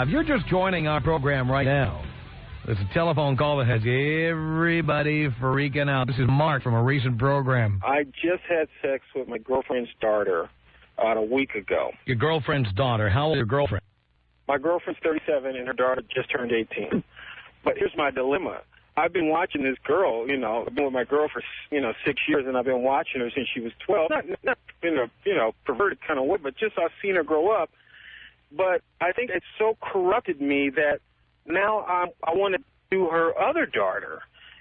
Now, if you're just joining our program right now, there's a telephone call that has everybody freaking out. This is Mark from a recent program. I just had sex with my girlfriend's daughter about a week ago. Your girlfriend's daughter. How old is your girlfriend? My girlfriend's 37, and her daughter just turned 18. But here's my dilemma. I've been watching this girl, I've been with my girl for, 6 years, and I've been watching her since she was 12. Not in a, perverted kind of way, but just I've seen her grow up. But I think it's so corrupted me that now I want to do her other daughter.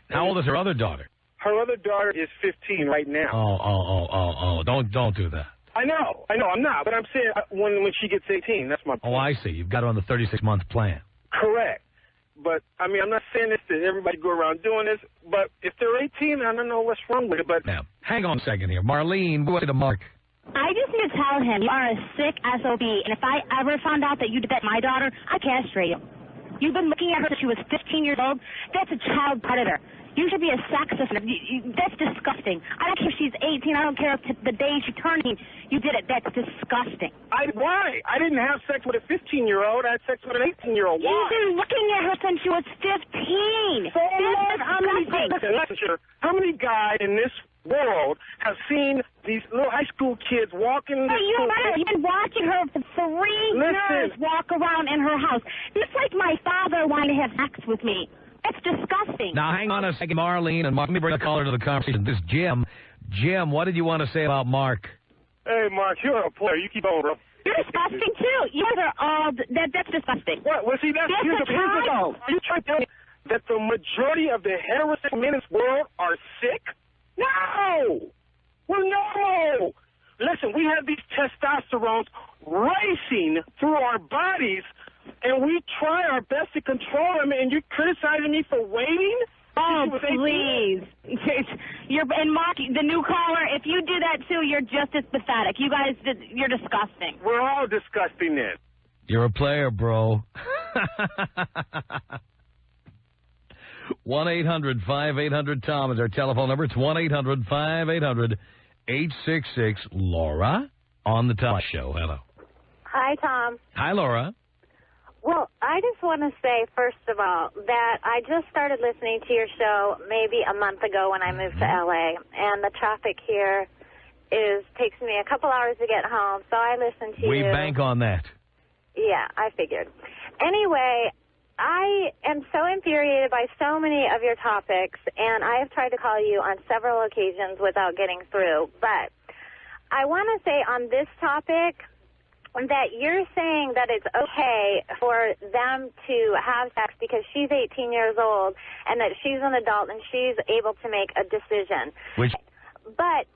How old is her other daughter? Her other daughter is 15 right now. Oh, don't do that. I know, I'm not, but I'm saying when she gets 18, that's my point. Oh, I see. You've got her on the 36-month plan. Correct. But, I'm not saying this to everybody go around doing this, but if they're 18, I don't know what's wrong with it. But now, hang on a second here. Marlene, go to Mark. I just need to tell him you are a sick SOB, and if I ever found out that you did that to my daughter, I'd castrate you. You've been looking at her since she was 15 years old. That's a child predator. You should be a sex offender. That's disgusting. I don't care if she's 18. I don't care if the day she turned 18, you did it. That's disgusting. Why? I didn't have sex with a 15-year-old. I had sex with an 18-year-old. Why? You've been looking at her since she was 15. So how many guys in this world have seen these little high school kids walking? You've been watching her for 3 years walk around in her house. Just like my father wanted to have sex with me. That's disgusting. Now, hang on a second, Marlene, and Mark, let me bring a caller to the conversation. This is Jim. Jim, what did you want to say about Mark? Hey, Mark, you're a player. You keep on, bro. You're disgusting, too. You guys are all... That's disgusting. What? Well, see, here's the goal. Are you trying to tell me that the majority of the heterosexual men in this world are sick? No! Well, no! Listen, we have these testosterones racing through our bodies, and we try our best to control them, and you're criticizing me for waiting? Oh, please. And Mark, the new caller, if you do that too, you're just as pathetic. You guys, you're disgusting. We're all disgusting then. You're a player, bro. 1-800-5800-TOM is our telephone number. It's 1-800-5800-866. Laura on the Tom Show. Hello. Hi, Tom. Hi, Laura. Well, I just want to say, first of all, that I just started listening to your show maybe a month ago when I moved to L.A., and the traffic here takes me a couple hours to get home, so I listen to you. We bank on that. Yeah, I figured. Anyway, I am so infuriated by so many of your topics, and I have tried to call you on several occasions without getting through, but I want to say on this topic that you're saying that it's okay for them to have sex because she's 18 years old and that she's an adult and she's able to make a decision.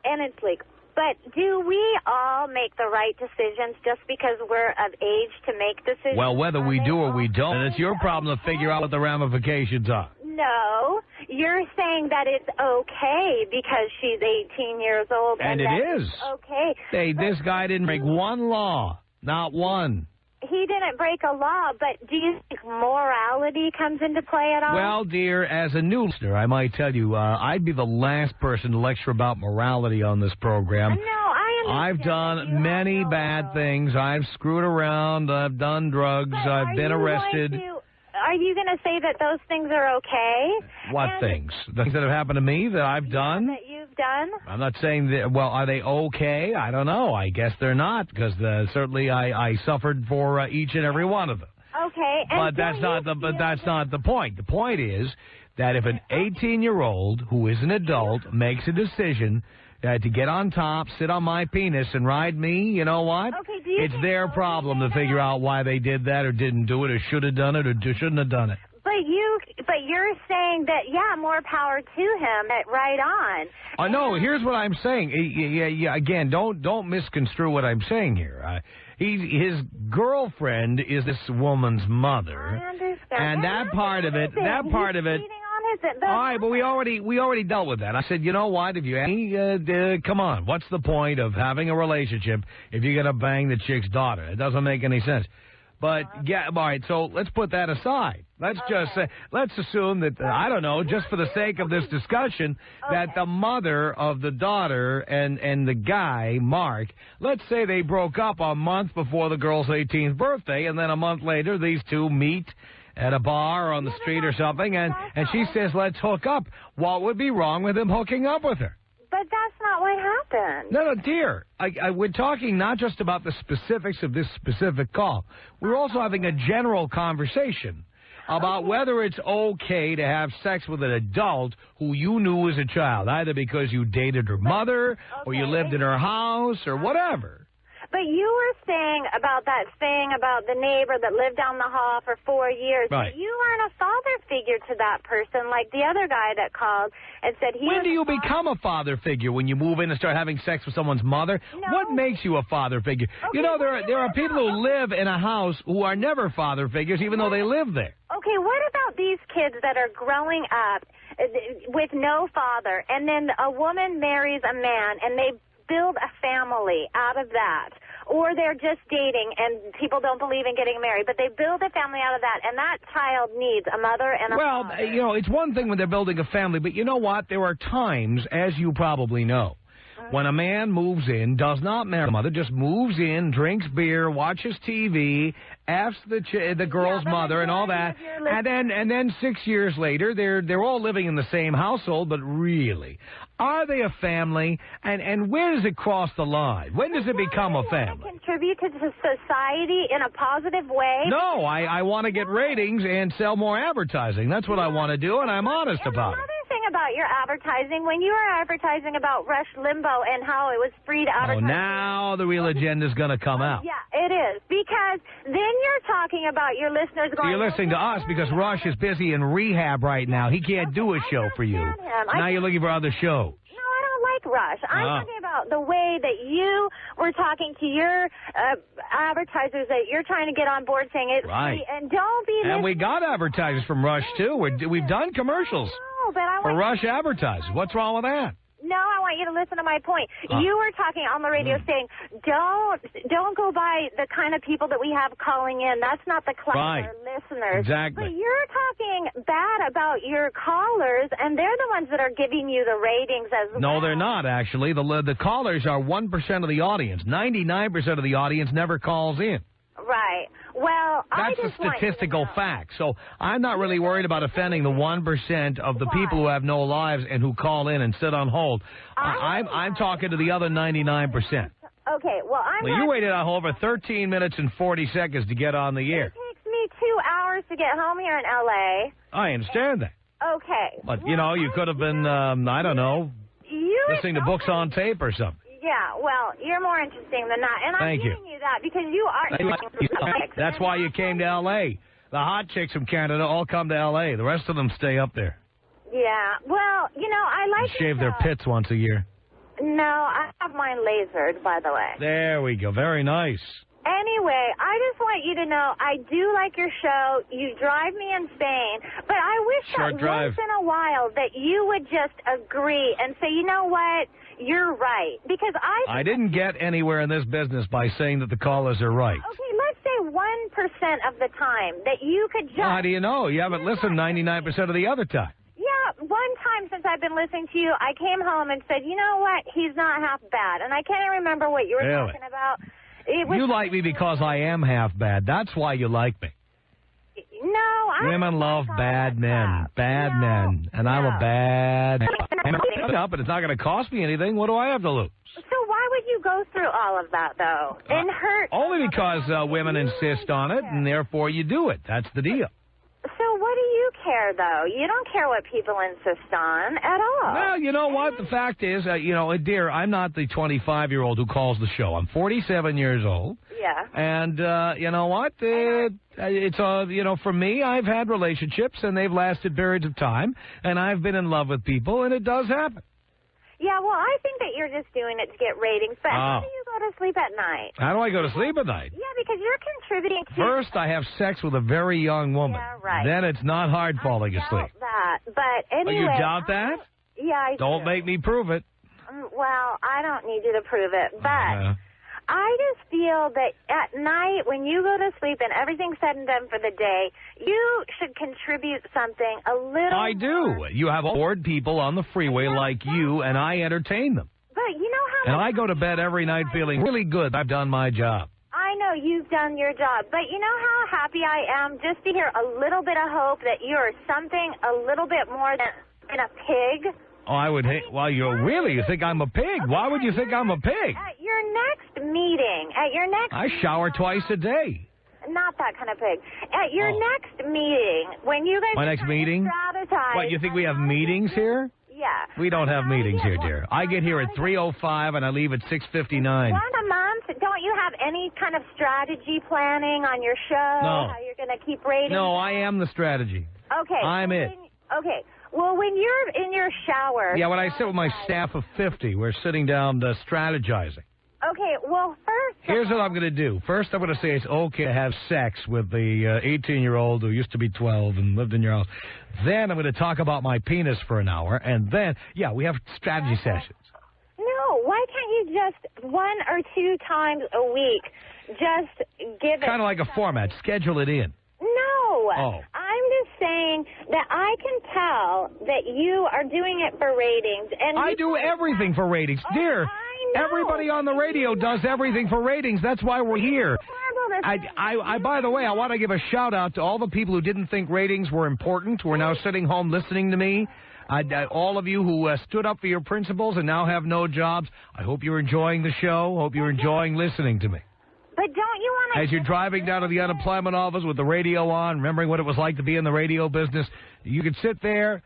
And it's legal. But do we all make the right decisions just because we're of age to make decisions? Well, whether we do or we don't, and it's your problem to figure out what the ramifications are. No, you're saying that it's okay because she's 18 years old. And it is. Okay. Hey, this guy didn't break one law. Not one. He didn't break a law, but do you think morality comes into play at all? Well, dear, as a new listener, I might tell you, I'd be the last person to lecture about morality on this program. No, I understand. I've done many bad things. I've screwed around. I've done drugs. I've been arrested. Are you going to say that those things are okay? What things? The things that have happened to me that I've done? That you've done? I'm not saying that, well, are they okay? I don't know. I guess they're not, because certainly I suffered for each and every one of them. Okay. But that's not the point. The point is that if an 18-year-old who is an adult makes a decision to get on top, sit on my penis, and ride me, you know what? Okay, it's their problem to figure out why they did that or didn't do it or should have done it or shouldn't have done it. But you're saying that, yeah, more power to him, right on. No, here's what I'm saying. Yeah, again, don't misconstrue what I'm saying here. His girlfriend is this woman's mother. I understand. And that part of it. All right, but we already dealt with that. I said, you know what? If you come on, what's the point of having a relationship if you're going to bang the chick's daughter? It doesn't make any sense. But, yeah, all right, so let's put that aside. Let's just say, let's assume that, I don't know, just for the sake of this discussion, that the mother of the daughter and the guy, Mark, let's say they broke up a month before the girl's 18th birthday, and then a month later these two meet at a bar or on the street or something, and she says, let's hook up. What would be wrong with him hooking up with her? But that's not what happened. No, dear. We're talking not just about the specifics of this specific call. We're also having a general conversation about whether it's okay to have sex with an adult who you knew as a child, either because you dated her mother or you lived in her house or whatever. But you were saying about that thing about the neighbor that lived down the hall for 4 years. Right. But you aren't a father figure to that person like the other guy that called and said he When was do you a father. become a father figure? When you move in and start having sex with someone's mother? No. What makes you a father figure? Okay, You know, there are people who live in a house who are never father figures even though they live there. Okay, what about these kids that are growing up with no father, and then a woman marries a man and they build a family out of that? Or they're just dating and people don't believe in getting married, but they build a family out of that, and that child needs a mother and a father. Well, you know, it's one thing when they're building a family, but you know what? There are times, as you probably know, when a man moves in, does not marry a mother, just moves in, drinks beer, watches TV, asks the girl's mother and all that, and then 6 years later, they're all living in the same household, but really, are they a family? And where does it cross the line? When does it become a family? Contribute to society in a positive way? No, I want to get ratings and sell more advertising. That's what I want to do, and I'm honest about it. Another thing about your advertising, when you were advertising about Rush Limbaugh and how it was free to advertise. Oh, now the real agenda's going to come out. Yeah, it is. Because then you're talking about your listeners going... So you're listening to us because Rush is busy in rehab right now. He can't do a show for you. Now you're looking for other shows. No, I don't like Rush. I'm talking about the way that you were talking to your advertisers that you're trying to get on board saying it's right. free. And don't be... And we got advertisers from Rush, too. We've done commercials but I for want Rush advertisers. What's wrong with that? No, I want you to listen to my point. You were talking on the radio saying, don't go by the kind of people that we have calling in. That's not the class Right. or listeners. Exactly. But you're talking bad about your callers, and they're the ones that are giving you the ratings as well. No, they're not, actually. The callers are 1% of the audience. 99% of the audience never calls in. Right. Well, That's a statistical fact. So I'm not really worried about offending the 1% of the people who have no lives and who call in and sit on hold. I'm talking to the other 99%. Okay, well, You waited on hold for 13 minutes and 40 seconds to get on the air. It takes me 2 hours to get home here in L.A. I understand that. Okay. But, you could have been, I don't know, listening to books on tape or something. Yeah, well, you're more interesting than that. And I'm giving you that because you are... That's why you came to L.A. The hot chicks from Canada all come to L.A. The rest of them stay up there. Yeah, well, I like Shave their pits once a year. No, I have mine lasered, by the way. There we go. Very nice. Anyway, I just want you to know I do like your show. You drive me insane. But I wish that once in a while that you would just agree and say, you know what? You're right. Because I didn't get anywhere in this business by saying that the callers are right. Okay, let's say 1% of the time that you could just... Well, how do you know? You haven't listened 99% of the other time. Yeah, one time since I've been listening to you, I came home and said, you know what? He's not half bad. And I can't remember what you were talking about. You like me because I am half bad. That's why you like me. No, women love bad men. Bad men. And I'm a bad man. But it's not going to cost me anything. What do I have to lose? So why would you go through all of that, though? And hurt... Only because women insist on it, and therefore you do it. That's the deal. So what do you care, though? You don't care what people insist on at all. Well, you know what? The fact is, dear, I'm not the 25-year-old who calls the show. I'm 47 years old. Yeah. And you know what? It's for me, I've had relationships, and they've lasted periods of time, and I've been in love with people, and it does happen. Yeah, well, I think that you're just doing it to get ratings. But how do you go to sleep at night? How do I go to sleep at night? Yeah, because you're contributing to... First, I have sex with a very young woman. Yeah, right. Then it's not hard falling asleep. That. But anyway... Oh, you doubt that? Yeah, I Don't make me prove it. Well, I don't need you to prove it. But I just feel that at night when you go to sleep and everything's said and done for the day, you should contribute something a little I do. more. You have bored people on the freeway like you, and I entertain them. But you know how And much I go to bed every night feeling really good. I've done my job. I know you've done your job, but you know how happy I am just to hear a little bit of hope that you're something a little bit more than a pig. Oh, I would hate. Well, you think I'm a pig? Why would you think I'm a pig? At your next meeting, I shower twice a day. Not that kind of pig. At your next meeting, when you guys My are next trying to meeting? strategize What, you think we have on how to meetings do- here? Yeah. We don't have meetings here, Well, dear. I get here at 3:05 and I leave at 6:59. Once a month, don't you have any kind of strategy planning on your show? No. How you're going to keep ratings? No, I am the strategy. Okay. I'm it. Okay. Well, when you're in your shower. Yeah, when I sit with my staff of 50, we're sitting down strategizing. Okay. Well, first. Here's what I'm going to do. First, I'm going to say it's okay to have sex with the 18-year-old who used to be 12 and lived in your house. Then I'm going to talk about my penis for an hour. And then, yeah, we have strategy sessions. No. Why can't you just 1 or 2 times a week just give it? Kind of like a format. Schedule it in. No. Oh. I'm just saying that I can tell that you are doing it for ratings. And I do everything for ratings. Oh, Dear, I know. everybody on the radio does everything for ratings. That's why we're here. By the way, I want to give a shout out to all the people who didn't think ratings were important, who are now sitting home listening to me. All of you who stood up for your principles and now have no jobs, I hope you're enjoying the show. Hope you're enjoying listening to me. But don't you want to... As you're driving down to the unemployment office with the radio on, remembering what it was like to be in the radio business, you can sit there,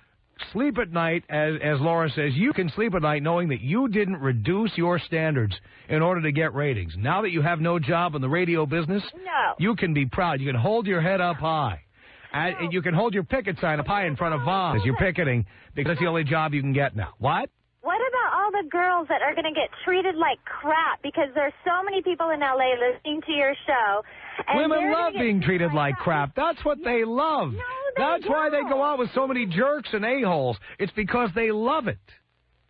sleep at night, as Laura says, you can sleep at night knowing that you didn't reduce your standards in order to get ratings. Now that you have no job in the radio business, No. you can be proud. You can hold your head up high. And you can hold your picket sign up high in front of Vaughn as you're picketing, because that's the only job you can get now. What? What about all the girls that are going to get treated like crap because there's so many people in L.A. listening to your show? And Women they're love gonna get being treated like crap. That's what they love. No, That's why they go don't. out with so many jerks and a-holes. It's because they love it.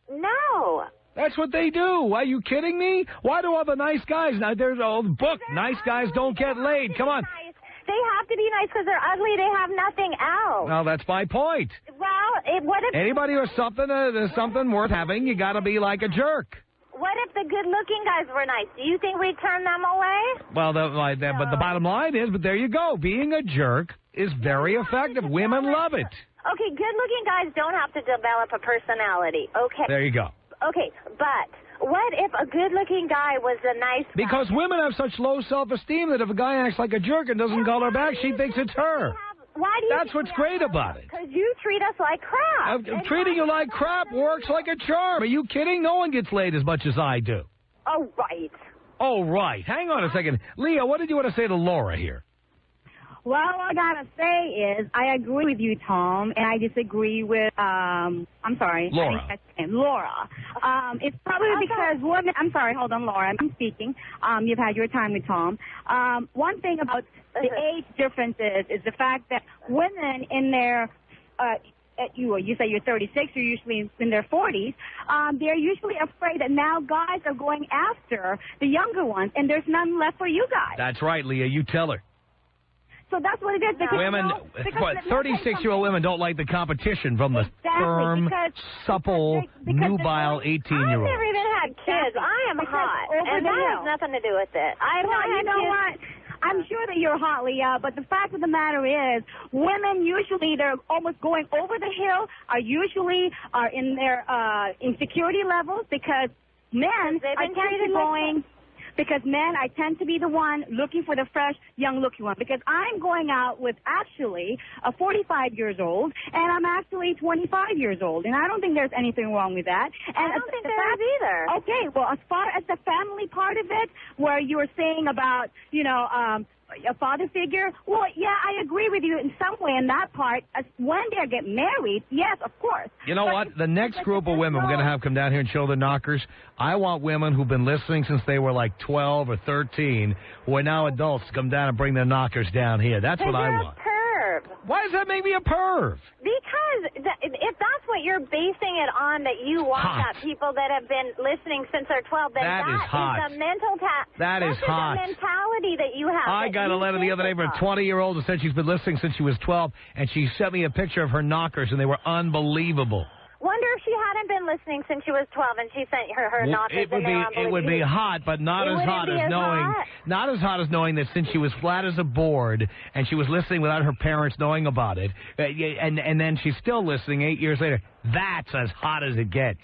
No. That's what they do. Are you kidding me? Why do all the nice guys... Now, there's an old book, Nice Guys Don't Get Laid. Come on. They have to be nice because they're ugly. They have nothing else. Well, that's my point. Well, what if... Anybody who has something worth having, you got to be like a jerk. What if the good-looking guys were nice? Do you think we'd turn them away? Well, but the bottom line is, but there you go. Being a jerk is very effective. Women love it. Okay, good-looking guys don't have to develop a personality. Okay. There you go. Okay, but what if a good-looking guy was a nice guy? Because women have such low self-esteem that if a guy acts like a jerk and doesn't call her back, she thinks it's her. Why do you That's what's great about it. Because you treat us like crap. Treating you like crap works like a charm. Are you kidding? No one gets laid as much as I do. Oh, right. Oh, right. Hang on a second. Leah, what did you want to say to Laura here? Well, all I gotta say is I agree with you, Tom, and I disagree with I'm sorry, Laura. I think that's him, Laura. It's probably because women. I'm sorry, hold on, Laura. I'm speaking. You've had your time with Tom. One thing about the age differences is the fact that women in their you say you're 36, you're usually in their 40s. They're usually afraid that now guys are going after the younger ones, and there's none left for you guys. That's right, Leah. You tell her. So that's what it is. Because Women, because 36-year-old women don't like the competition from the firm, supple, nubile I've 18-year-old. never even had kids. I am hot, over and the that has hill. nothing to do with it. I've not had you know kids. what? I'm sure that you're hot, Leah, but the fact of the matter is, women usually, they're almost going over the hill, are in their insecurity levels because men They've been treated going... Because men, I tend to be the one looking for the fresh, young-looking one. Because I'm going out with actually a 45 years old, and I'm actually 25 years old. And I don't think there's anything wrong with that. And I don't think there is either. Okay, well, as far as the family part of it, where you were saying about, a father figure, well, yeah, I agree with you in some way in that part. As when they get married, yes, of course. You know what? The next group of women we're going to have come down here and show the knockers, I want women who've been listening since they were like 12 or 13, who are now adults, to come down and bring their knockers down here. That's what I want. Perv. Why does that make me a perv? Because if that's what you're basing it on that you want Hot. that people that have been listening since they're 12, then That is hot. is a mental That is hot. a mentality that you have. I got a letter the other day from a 20-year-old who said she's been listening since she was 12, and she sent me a picture of her knockers, and they were unbelievable. Wonder if she hadn't been listening since she was 12 and she sent her knockers. It would be hot, but not as hot as knowing that since she was flat as a board and she was listening without her parents knowing about it, and then she's still listening 8 years later. That's as hot as it gets.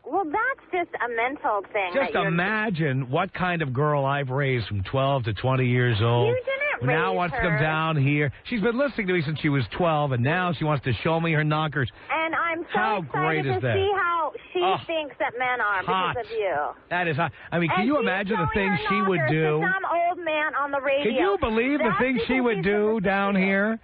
Well, that's just a mental thing. Just imagine what kind of girl I've raised from 12 to 20 years old. You didn't raise now wants to come her. down here. She's been listening to me since she was 12, and now she wants to show me her knockers. And I'm so How excited great to is that? see how she thinks that men are Hot. because of you. That is hot. I mean, can And you she's imagine the showing things her she would knockers do? to some old man on the radio. Can you believe the That's things she because would she's do listening down to you. here?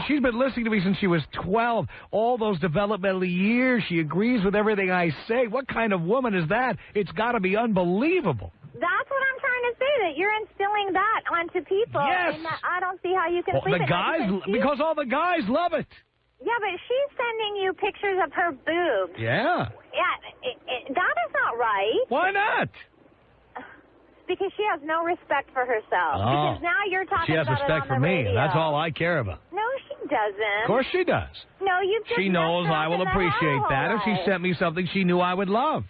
She's been listening to me since she was 12. All those developmental years, she agrees with everything I say. What kind of woman is that? It's got to be unbelievable. That's what I'm trying to say, that you're instilling that onto people. Yes. And that I don't see how you can Well, sleep the at night guys, because because all the guys love it. Yeah, but she's sending you pictures of her boobs. Yeah. Yeah, that is not right. Why not? Because she has no respect for herself. Oh. Because now you're talking She has about respect it for on the me. radio. That's all I care about. No, she doesn't. Of course she does. No, you've just She knows messed her I up will in the appreciate whole that if she life. sent me something she knew I would love.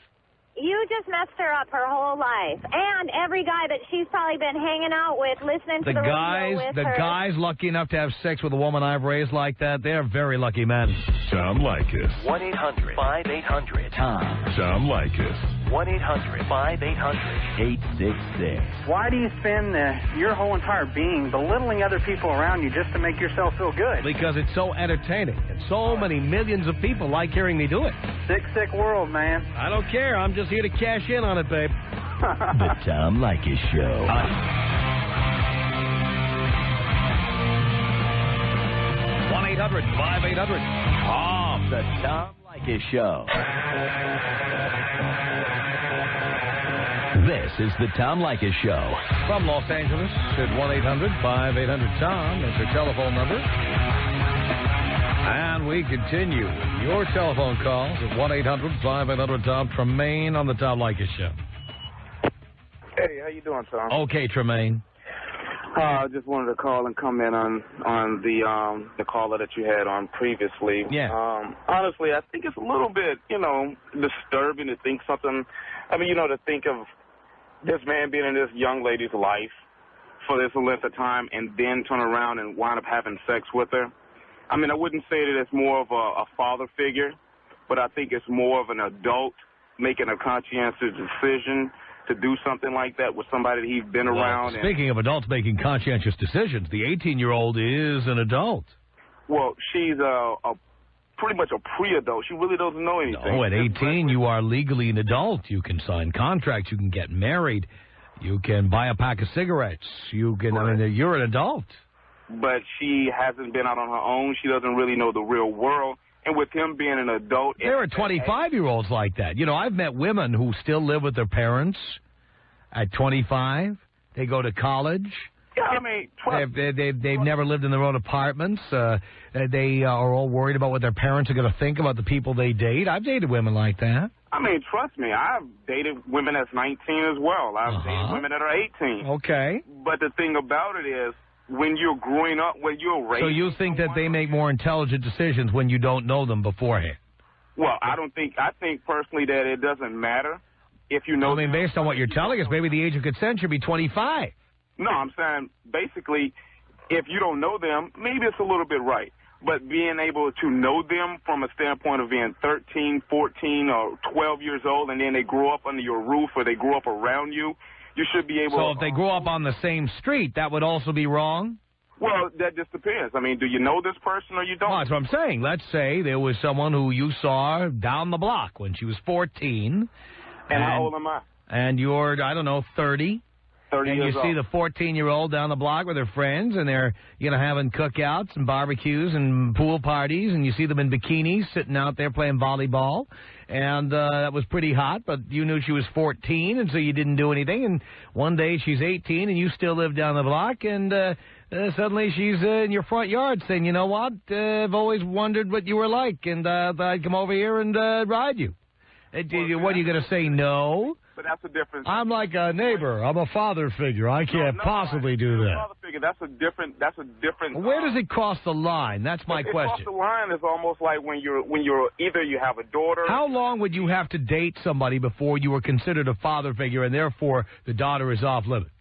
You just messed her up her whole life. And every guy that she's probably been hanging out with, listening to the radio with her. guys lucky enough to have sex with a woman I've raised like that, they're very lucky men. Tom Leykis. 1-800-5800-TOM. Tom Leykis. 1-800-5800-866. Why do you spend your whole entire being belittling other people around you just to make yourself feel good? Because it's so entertaining, and so many millions of people like hearing me do it. Sick, sick world, man. I don't care. I'm just here to cash in on it, babe. The Tom Leykis Show. 1-800-5800-TOM. The Tom Leykis Show. This is the Tom Leykis Show. From Los Angeles at 1-800-5800-TOM. That's our telephone number. And we continue your telephone calls at 1-800-5800-TOM. Tremaine on the Tom Leykis Show. Hey, how you doing, Tom? Okay, Tremaine. I just wanted to call and comment on the caller that you had on previously. Yeah. Honestly, I think it's a little bit, disturbing to think something. I mean, to think of this man being in this young lady's life for this length of time and then turn around and wind up having sex with her. I mean, I wouldn't say that it's more of a father figure, but I think it's more of an adult making a conscientious decision to do something like that with somebody that he's been around. Speaking of adults making conscientious decisions, the 18-year-old is an adult. Well, she's pretty much a pre-adult. She really doesn't know anything. Oh, at 18, you are legally an adult. You can sign contracts. You can get married. You can buy a pack of cigarettes. You can. I mean, you're an adult. But she hasn't been out on her own. She doesn't really know the real world. And with him being an adult... There are 25-year-olds like that. I've met women who still live with their parents at 25. They go to college. Yeah, I mean... They've never lived in their own apartments. They are all worried about what their parents are going to think about the people they date. I've dated women like that. I mean, trust me, I've dated women that's 19 as well. I've dated women that are 18. Okay. But the thing about it is, when you're growing up, when you're raised... So you think that they make more intelligent decisions when you don't know them beforehand? Well, I think personally that it doesn't matter if you know... I mean, based on what you're telling us, maybe the age of consent should be 25. No, I'm saying, basically, if you don't know them, maybe it's a little bit right. But being able to know them from a standpoint of being 13, 14, or 12 years old, and then they grow up under your roof or they grow up around you, you should be able... So if they grow up on the same street, that would also be wrong? Well, that just depends. I mean, do you know this person or you don't? Well, that's what I'm saying. Let's say there was someone who you saw down the block when she was 14. And how old am I? And you're, 30. 30 and you years see old. the 14-year-old down the block with her friends, and they're, having cookouts and barbecues and pool parties, and you see them in bikinis sitting out there playing volleyball. And that was pretty hot, but you knew she was 14, and so you didn't do anything. And one day she's 18, and you still live down the block, and suddenly she's in your front yard saying, you know what, I've always wondered what you were like, and I'd come over here and ride you. What are you going to say, no? But that's a difference. I'm like a neighbor. I'm a father figure. I can't possibly do that. Father figure. That's a different. Where does it cross the line? That's my question. Cross the line is almost like when you're either you have a daughter. How long would you have to date somebody before you were considered a father figure, and therefore the daughter is off limits?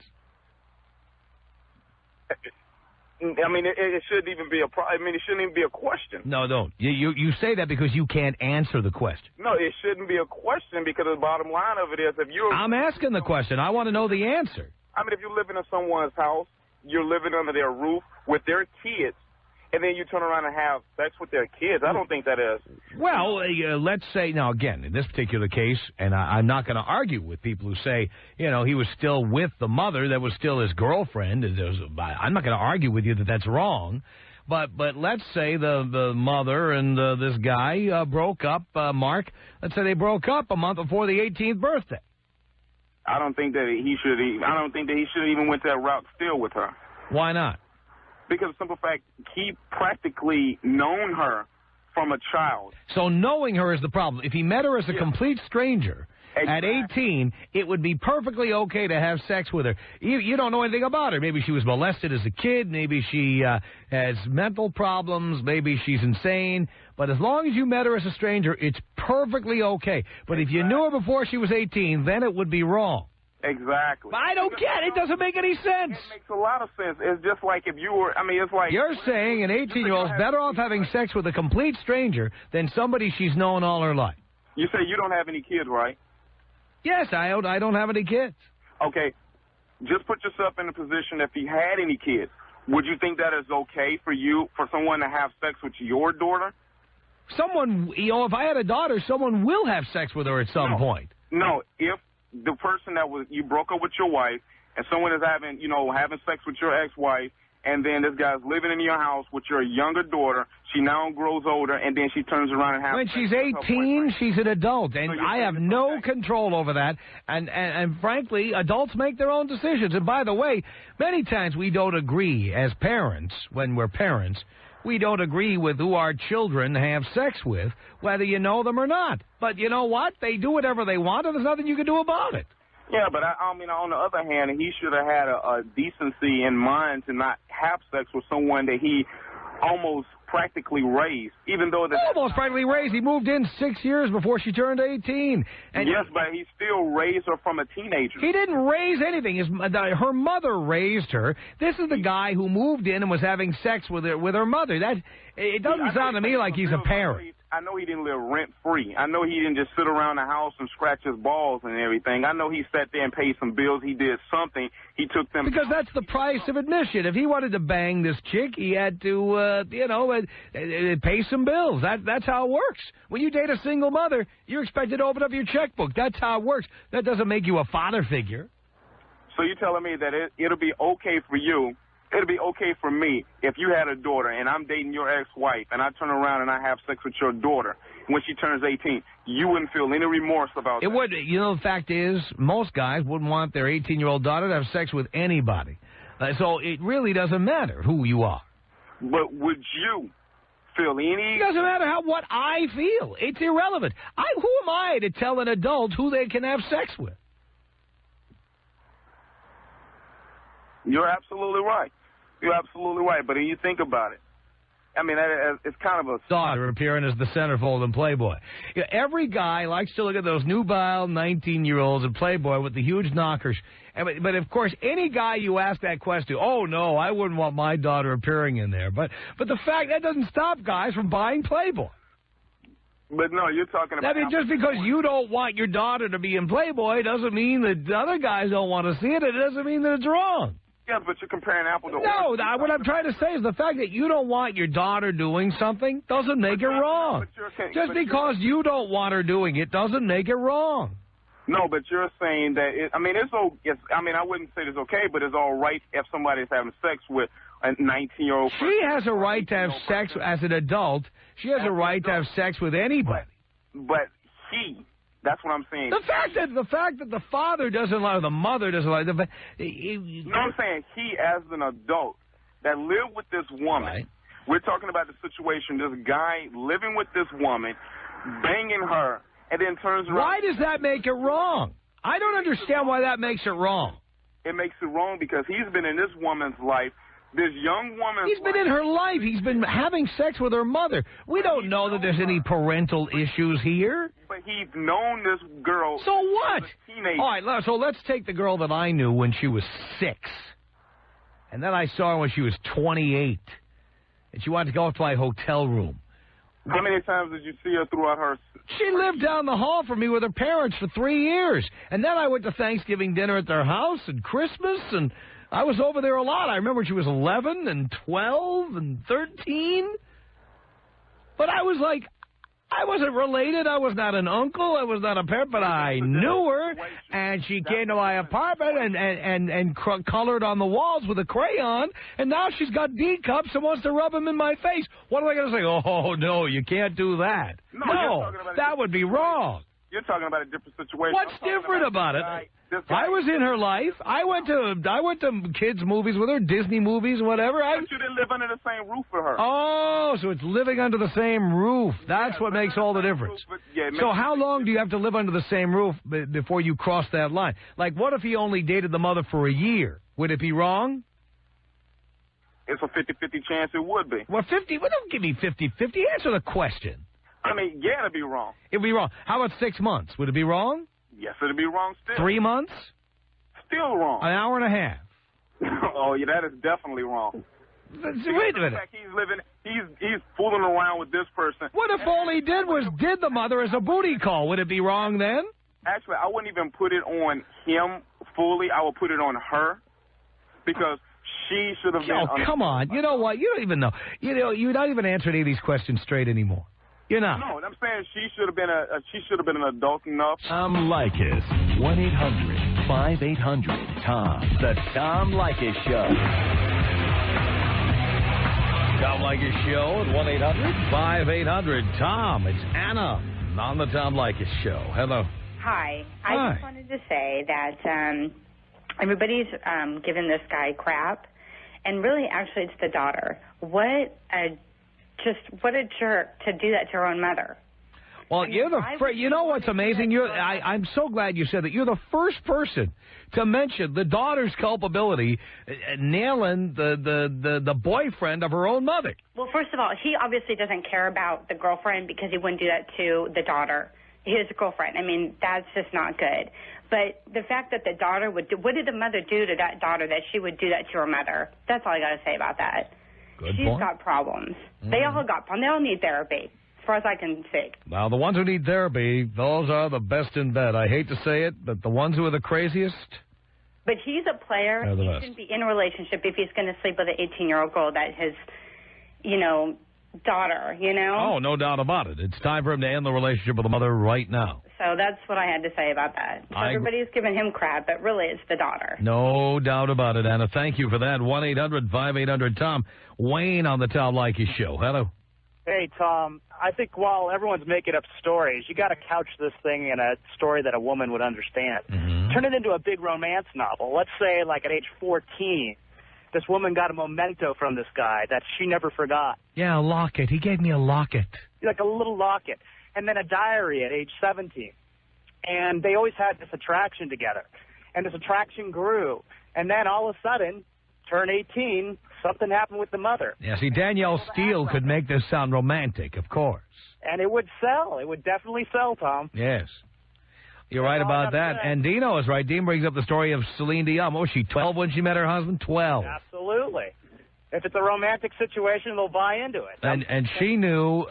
I mean, it shouldn't even be it shouldn't even be a question. No, don't. You say that because you can't answer the question. No, it shouldn't be a question because the bottom line of it is if you're... I'm asking the question. I want to know the answer. I mean, if you're living in someone's house, you're living under their roof with their kids, and then you turn around and have sex with their kids, I don't think that is. Well, let's say, now again, in this particular case, and I'm not going to argue with people who say, he was still with the mother that was still his girlfriend. I'm not going to argue with you that that's wrong. But let's say the mother and this guy broke up, Mark. Let's say they broke up a month before the 18th birthday. I don't think that he should have even went that route still with her. Why not? Because of the simple fact, he practically known her from a child. So knowing her is the problem. If he met her as a complete stranger at 18, it would be perfectly okay to have sex with her. You don't know anything about her. Maybe she was molested as a kid. Maybe she has mental problems. Maybe she's insane. But as long as you met her as a stranger, it's perfectly okay. But if you knew her before she was 18, then it would be wrong. Exactly. But I don't get it. It doesn't make any sense. It makes a lot of sense. It's just like if you were, it's like... You're saying an 18-year-old's better off having sex with a complete stranger than somebody she's known all her life. You say you don't have any kids, right? Yes, I don't have any kids. Okay. Just put yourself in a position if you had any kids. Would you think that is okay for someone to have sex with your daughter? Someone, if I had a daughter, someone will have sex with her at some point. No, if the person you broke up with your wife, and someone is having sex with your ex-wife, and then this guy's living in your house with your younger daughter, she now grows older, and then she turns around and has when sex she's with 18, she's an adult, and I have no control over that. And frankly, adults make their own decisions. And by the way, many times we don't agree as parents when we're parents. We don't agree with who our children have sex with, whether you know them or not. But you know what? They do whatever they want, and there's nothing you can do about it. Yeah, but on the other hand, he should have had a decency in mind to not have sex with someone that he almost practically raised, even though almost practically raised. He moved in 6 years before she turned 18. And yes, but he still raised her from a teenager. He didn't raise anything. Her mother raised her. This is the guy who moved in and was having sex with her mother. It doesn't sound to me like he's a parent. I know he didn't live rent-free. I know he didn't just sit around the house and scratch his balls and everything. I know he sat there and paid some bills. He did something. He took them... Because that's the price of admission. If he wanted to bang this chick, he had to, pay some bills. That's how it works. When you date a single mother, you're expected to open up your checkbook. That's how it works. That doesn't make you a father figure. So you're telling me that it'll be okay for you... It'll be okay for me if you had a daughter and I'm dating your ex-wife and I turn around and I have sex with your daughter when she turns 18. You wouldn't feel any remorse about that. It would. The fact is, most guys wouldn't want their 18-year-old daughter to have sex with anybody. So it really doesn't matter who you are. But would you feel any... It doesn't matter what I feel. It's irrelevant. Who am I to tell an adult who they can have sex with? You're absolutely right. You're absolutely right, but when you think about it, it's kind of a... Daughter appearing as the centerfold in Playboy. Every guy likes to look at those nubile 19-year-olds in Playboy with the huge knockers. But, of course, any guy you ask that question to, oh, no, I wouldn't want my daughter appearing in there. But the fact that doesn't stop guys from buying Playboy. But, no, you're talking about... just because you don't want your daughter to be in Playboy doesn't mean that the other guys don't want to see it. It doesn't mean that it's wrong. Yeah, but you're comparing apple to orange. No, what I'm trying to say is the fact that you don't want your daughter doing something doesn't make it wrong. Just because you don't want her doing it doesn't make it wrong. No, but you're saying that, I wouldn't say it's okay, but it's all right if somebody's having sex with a 19-year-old person. She has a right to have sex as an adult. She has a right to have sex with anybody. But he... That's what I'm saying. The fact that the father doesn't like, or the mother doesn't like, I'm saying he as an adult that live with this woman. Right. We're talking about the situation, this guy living with this woman, banging her, and then turns around. Why does that make it wrong? I don't understand why that makes it wrong. It makes it wrong because he's been in this woman's life, this young woman's He's been in her life. He's been having sex with her mother. We don't know that there's any parental issues here. But he's known this girl. So what? As a teenager. All right, so let's take the girl that I knew when she was 6. And then I saw her when she was 28. And she wanted to go up to my hotel room. How many times did you see her throughout her... She lived down the hall from me with her parents for 3 years. And then I went to Thanksgiving dinner at their house and Christmas, and I was over there a lot. I remember she was 11 and 12 and 13. But I was like, I wasn't related. I was not an uncle. I was not a parent, but I knew her. And she came to my apartment and colored on the walls with a crayon. And now she's got D cups and wants to rub them in my face. What am I going to say? Oh, no, you can't do that. No, that would be wrong. You're talking about a different situation. What's different about it? I was in her life. I went to kids' movies with her, Disney movies, whatever. But you didn't live under the same roof with her. Oh, so it's living under the same roof. That's what makes all the difference. So how long do you have to live under the same roof before you cross that line? Like, what if he only dated the mother for a year? Would it be wrong? It's a 50-50 chance it would be. Well, 50. Well, don't give me 50-50. Answer the question. I mean, yeah, it'd be wrong. It'd be wrong. How about 6 months? Would it be wrong? Yes, it'd be wrong still. 3 months? Still wrong. An hour and a half. Oh, yeah, that is definitely wrong. Wait a minute. He's fooling around with this person. What if all he did was did the mother as a booty call? Would it be wrong then? Actually, I wouldn't even put it on him fully. I would put it on her because she should have been. Oh, come on. You know what? You don't even know. You're not even answering any of these questions straight anymore. You're not. No, I'm saying she should have been an adult enough. Tom Leykis. 1-800-5800-TOM. The Tom Leykis Show. Tom Leykis Show at 1-800-5800-TOM. It's Anna on the Tom Leykis Show. Hello. Hi. I just wanted to say that everybody's giving this guy crap, and really, actually, it's the daughter. What a jerk to do that to her own mother. Well, you know what's amazing? I'm so glad you said that. You're the first person to mention the daughter's culpability, nailing the boyfriend of her own mother. Well, first of all, he obviously doesn't care about the girlfriend because he wouldn't do that to the daughter, his girlfriend. I mean, that's just not good. But the fact that the daughter what did the mother do to that daughter that she would do that to her mother? That's all I got to say about that. She's got problems. They all got problems. They all need therapy, as far as I can see. Well, the ones who need therapy, those are the best in bed. I hate to say it, but the ones who are the craziest. But he's a player. He shouldn't be in a relationship if he's going to sleep with an 18-year-old girl that his, daughter, Oh, no doubt about it. It's time for him to end the relationship with the mother right now. So that's what I had to say about that. So everybody's giving him crap, but really it's the daughter. No doubt about it, Anna. Thank you for that. 1-800-5800-TOM. Wayne on the Tom Leykis Show. Hello. Hey, Tom. I think while everyone's making up stories, you got to couch this thing in a story that a woman would understand. Mm-hmm. Turn it into a big romance novel. Let's say, like, at age 14, this woman got a memento from this guy that she never forgot. Yeah, a locket. He gave me a locket. Like a little locket. And then a diary at age 17. And they always had this attraction together. And this attraction grew. And then all of a sudden, turn 18, something happened with the mother. Yeah, see, Danielle Steele could make this sound romantic, of course. And it would sell. It would definitely sell, Tom. Yes. You're right about that. And Dino is right. Dean brings up the story of Celine Dion. What was she, 12 when she met her husband? 12. Absolutely. If it's a romantic situation, they'll buy into it. And she knew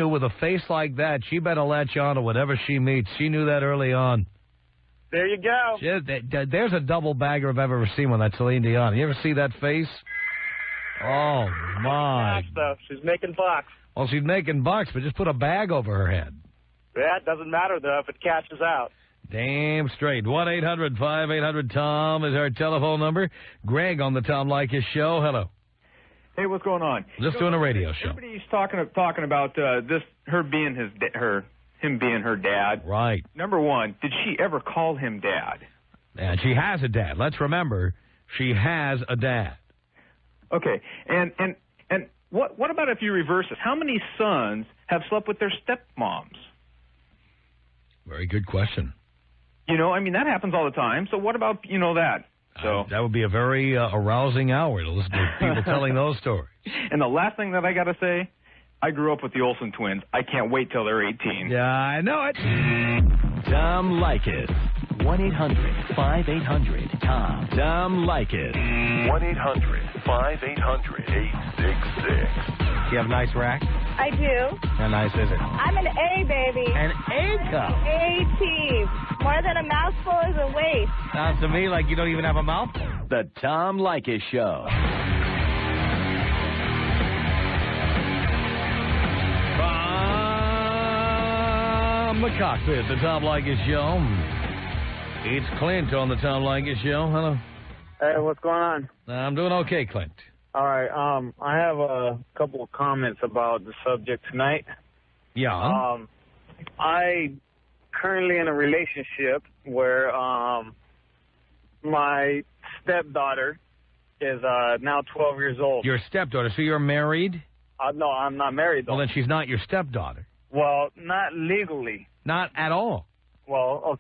with a face like that, she better latch on to whatever she meets. She knew that early on. There you go. There's a double bagger I've ever seen with that Celine Dion. You ever see that face? Oh, my. Though. She's making bucks. Well, she's making bucks, but just put a bag over her head. That doesn't matter, though, if it catches out. Damn straight. 1-800-5800-TOM is our telephone number. Greg on the Tom Leykis Show. Hello. Hey, what's going on? Just doing a radio show. Everybody's talking about him being her dad. Right. Number one, did she ever call him dad? And she has a dad. Let's remember, she has a dad. Okay, and what about if you reverse this? How many sons have slept with their stepmoms? Very good question. You know, I mean, that happens all the time. So what about, that? So that would be a very arousing hour to listen to people telling those stories. And the last thing that I got to say, I grew up with the Olsen twins. I can't wait till they're 18. Yeah, I know it. Tom Leykis. 1-800-5800-TOM. Tom Leykis. 1-800-5800-866. You have a nice rack? I do. How nice is it? I'm an A, baby. An A cup? A team. More than a mouthful is a waste. Sounds to me like you don't even have a mouth. The Tom Leykis Show. From the cockpit, the Tom Leykis Show. It's Clint on the Tom Leykis Show. Hello. Hey, what's going on? I'm doing okay, Clint. All right. I have a couple of comments about the subject tonight. Yeah. I currently in a relationship where my stepdaughter is now 12 years old. Your stepdaughter. So you're married? No, I'm not married, though. Well, then she's not your stepdaughter. Well, not legally. Not at all. Well, okay.